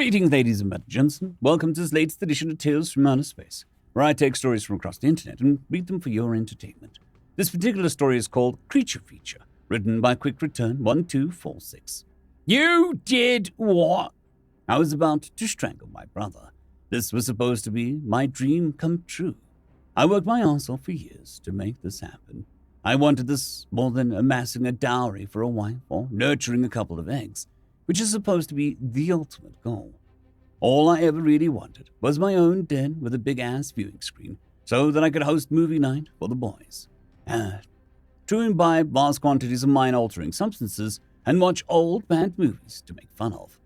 Greetings, ladies and gentlemen. Welcome to this latest edition of Tales from Outer Space, where I take stories from across the internet and read them for your entertainment. This particular story is called Creature Feature, written by Quick Return 1246. You did what? I was about to strangle my brother. This was supposed to be my dream come true. I worked my arse off for years to make this happen. I wanted this more than amassing a dowry for a wife or nurturing a couple of eggs, which is supposed to be the ultimate goal. All I ever really wanted was my own den with a big-ass viewing screen so that I could host movie night for the boys. To imbibe vast quantities of mind-altering substances and watch old bad movies to make fun of.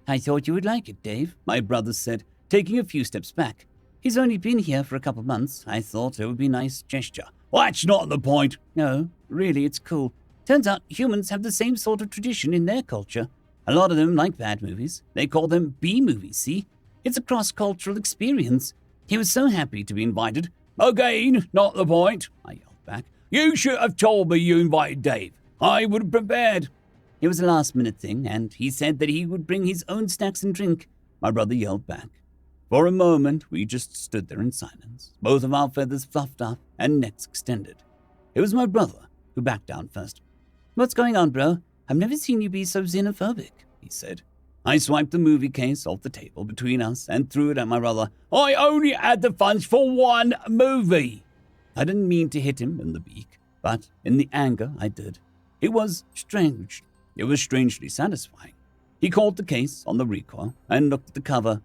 I thought you would like it, Dave, my brother said, taking a few steps back. He's only been here for a couple of months. I thought it would be a nice gesture. Well, that's not the point. No, really, it's cool. Turns out humans have the same sort of tradition in their culture. A lot of them like bad movies. They call them B-movies, see? It's a cross-cultural experience. He was so happy to be invited. Again, not the point, I yelled back. You should have told me you invited Dave. I would have prepared. It was a last-minute thing, and he said that he would bring his own snacks and drink. My brother yelled back. For a moment, we just stood there in silence, both of our feathers fluffed up and necks extended. It was my brother who backed down first. What's going on, bro? I've never seen you be so xenophobic, he said. I swiped the movie case off the table between us and threw it at my brother. I only had the funds for one movie. I didn't mean to hit him in the beak, but in the anger I did. It was strange. It was strangely satisfying. He caught the case on the recoil and looked at the cover.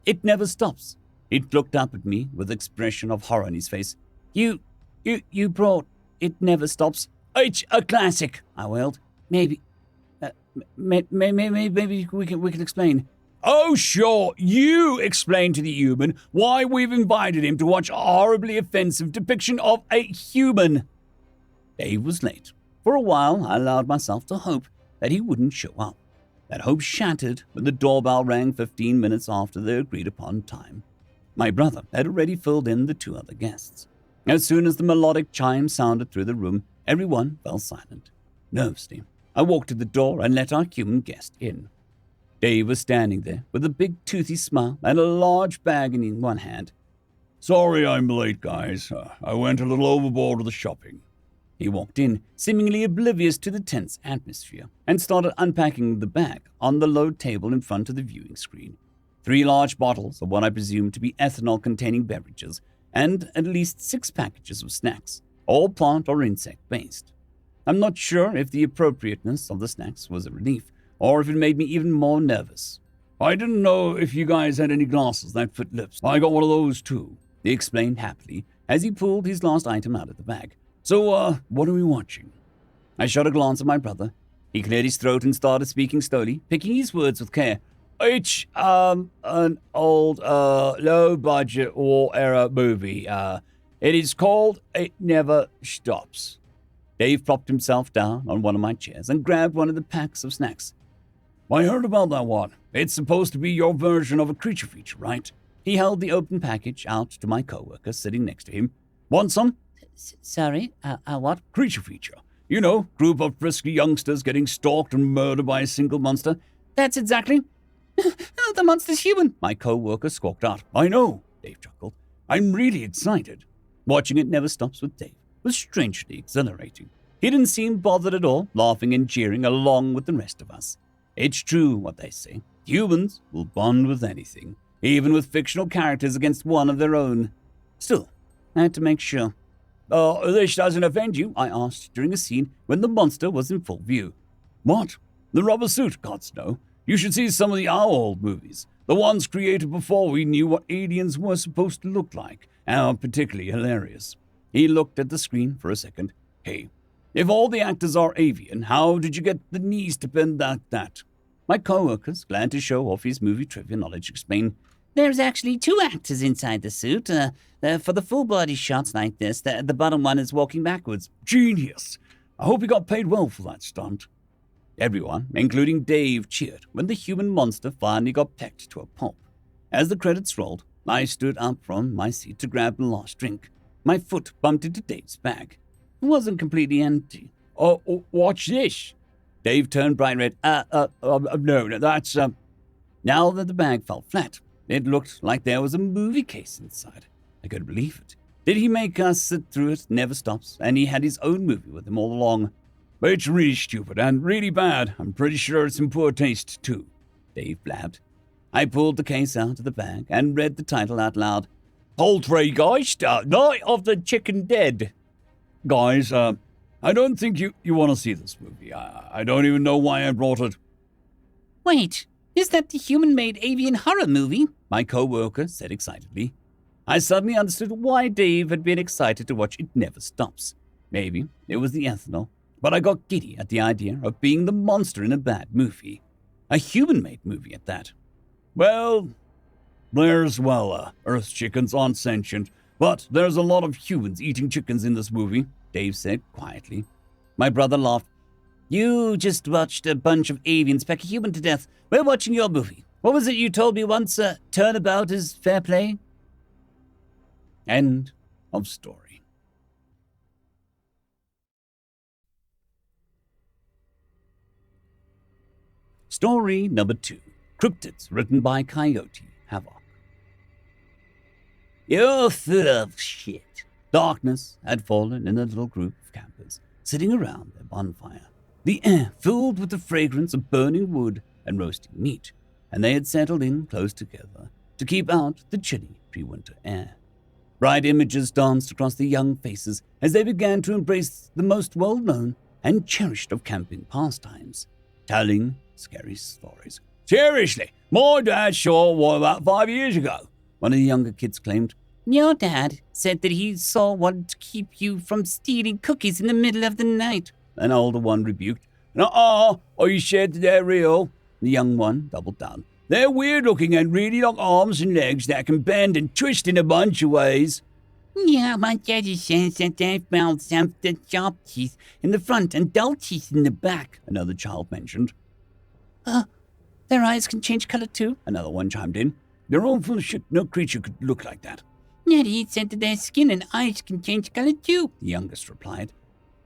It never stops. He looked up at me with an expression of horror on his face. You brought It Never Stops. It's a classic, I wailed. Maybe we can explain. Oh, sure. You explain to the human why we've invited him to watch a horribly offensive depiction of a human. Dave was late. For a while, I allowed myself to hope that he wouldn't show up. That hope shattered when the doorbell rang 15 minutes after the agreed-upon time. My brother had already filled in the two other guests. As soon as the melodic chime sounded through the room, everyone fell silent. Nervously, I walked to the door and let our human guest in. Dave was standing there with a big toothy smile and a large bag in one hand. Sorry I'm late, guys. I went a little overboard with the shopping. He walked in, seemingly oblivious to the tense atmosphere, and started unpacking the bag on the low table in front of the viewing screen. 3 large bottles of what I presumed to be ethanol-containing beverages, and at least 6 packages of snacks, all plant or insect-based. I'm not sure if the appropriateness of the snacks was a relief, or if it made me even more nervous. I didn't know if you guys had any glasses that fit lips. I got one of those too, he explained happily as he pulled his last item out of the bag. So, what are we watching? I shot a glance at my brother. He cleared his throat and started speaking slowly, picking his words with care. It's, an old, low-budget war-era movie. It is called It Never Stops. Dave plopped himself down on one of my chairs and grabbed one of the packs of snacks. I heard about that one. It's supposed to be your version of a creature feature, right? He held the open package out to my coworker sitting next to him. Want some? Sorry, what? Creature feature. You know, group of frisky youngsters getting stalked and murdered by a single monster. That's exactly. The monster's human, my co-worker squawked out. I know, Dave chuckled. I'm really excited. Watching It Never Stops with Dave was strangely exhilarating. He didn't seem bothered at all, laughing and cheering along with the rest of us. It's true what they say. Humans will bond with anything, even with fictional characters against one of their own. Still, I had to make sure. This doesn't offend you? I asked during a scene when the monster was in full view. What? The rubber suit? Gods no. You should see some of the our old movies. The ones created before we knew what aliens were supposed to look like, and are particularly hilarious. He looked at the screen for a second. Hey, if all the actors are avian, how did you get the knees to bend like that? My co-workers, glad to show off his movie trivia knowledge, explained. There's actually 2 actors inside the suit. For the full-body shots like this, the bottom one is walking backwards. Genius! I hope he got paid well for that stunt. Everyone, including Dave, cheered when the human monster finally got pecked to a pulp. As the credits rolled, I stood up from my seat to grab the last drink. My foot bumped into Dave's bag. It wasn't completely empty. Watch this. Dave turned bright red. No, that's, Now that the bag fell flat, it looked like there was a movie case inside. I couldn't believe it. Did he make us sit through It Never Stops, and he had his own movie with him all along? But it's really stupid and really bad. I'm pretty sure it's in poor taste, too, Dave blabbed. I pulled the case out of the bag and read the title out loud. Poltergeist, Night of the Chicken Dead. Guys, I don't think you want to see this movie. I don't even know why I brought it. Wait, is that the human-made avian horror movie? My co-worker said excitedly. I suddenly understood why Dave had been excited to watch It Never Stops. Maybe it was the ethanol, but I got giddy at the idea of being the monster in a bad movie. A human-made movie at that. Well, Earth's chickens aren't sentient, but there's a lot of humans eating chickens in this movie, Dave said quietly. My brother laughed. You just watched a bunch of avians peck a human to death. We're watching your movie. What was it you told me once? Turnabout is fair play? End of story. Story number 2. Cryptids, written by Coyote Havoc. You're full of shit. Darkness had fallen in a little group of campers, sitting around their bonfire. The air filled with the fragrance of burning wood and roasting meat, and they had settled in close together to keep out the chilly pre-winter air. Bright images danced across the young faces as they began to embrace the most well-known and cherished of camping pastimes, telling scary stories. Seriously, my dad saw one about 5 years ago, one of the younger kids claimed. Your dad said that he saw one to keep you from stealing cookies in the middle of the night, an older one rebuked. Are you sure that they're real? The young one doubled down. They're weird looking and really long arms and legs that can bend and twist in a bunch of ways. Yeah, my daddy says that they found some sharp teeth in the front and dull teeth in the back, another child mentioned. Their eyes can change color too, another one chimed in. They're all full of shit. No creature could look like that. Daddy said that their skin and eyes can change color too, the youngest replied.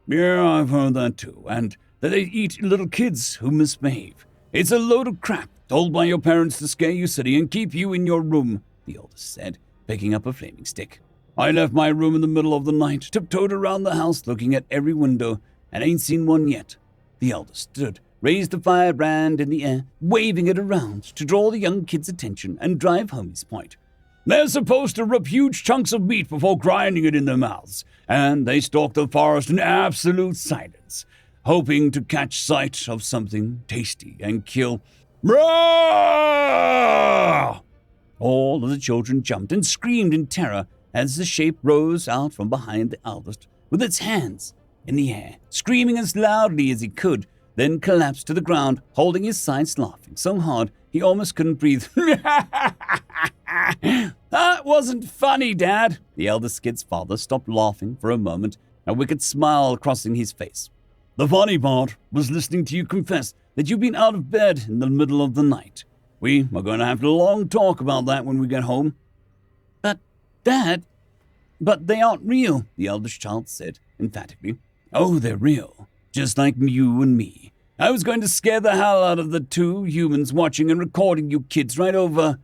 Yeah, I've heard that too, and that they eat little kids who misbehave. It's a load of crap, told by your parents to scare you silly and keep you in your room, the oldest said, picking up a flaming stick. I left my room in the middle of the night, tiptoed around the house looking at every window, and ain't seen one yet. The eldest stood, raised the firebrand in the air, waving it around to draw the young kid's attention and drive home his point. They're supposed to rip huge chunks of meat before grinding it in their mouths, and they stalk the forest in absolute silence, hoping to catch sight of something tasty and kill. Roar! All of the children jumped and screamed in terror as the shape rose out from behind the eldest, with its hands in the air, screaming as loudly as he could, then collapsed to the ground, holding his sides, laughing so hard he almost couldn't breathe. That wasn't funny, Dad. The eldest kid's father stopped laughing for a moment, a wicked smile crossing his face. The funny part was listening to you confess that you've been out of bed in the middle of the night. We are going to have a long talk about that when we get home. But, Dad, but they aren't real, the eldest child said emphatically. Oh, they're real, just like you and me. I was going to scare the hell out of the two humans watching and recording you kids right over.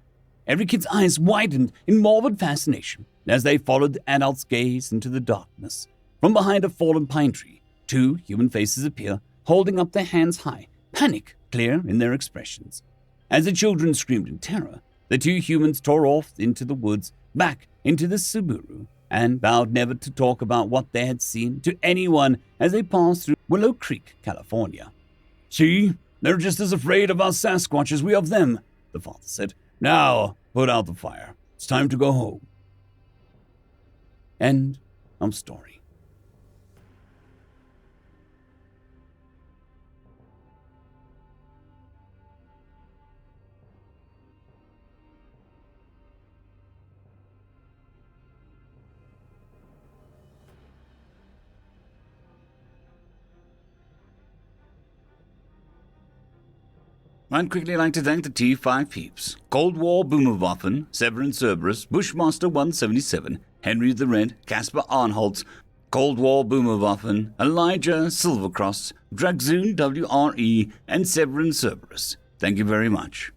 Every kid's eyes widened in morbid fascination as they followed the adult's gaze into the darkness. From behind a fallen pine tree, 2 human faces appear, holding up their hands high, panic clear in their expressions. As the children screamed in terror, the 2 humans tore off into the woods, back into the Subaru, and vowed never to talk about what they had seen to anyone as they passed through Willow Creek, California. See, they're just as afraid of us Sasquatch as we of them, the father said. Now, put out the fire. It's time to go home. End of story. I'd quickly like to thank the T5 peeps: Cold War Boomerwaffen, Severin Cerberus, Bushmaster 177, Henry the Red, Caspar Arnholtz, Cold War Boomerwaffen, Elijah Silvercross, Dragzoon WRE, and Severin Cerberus. Thank you very much.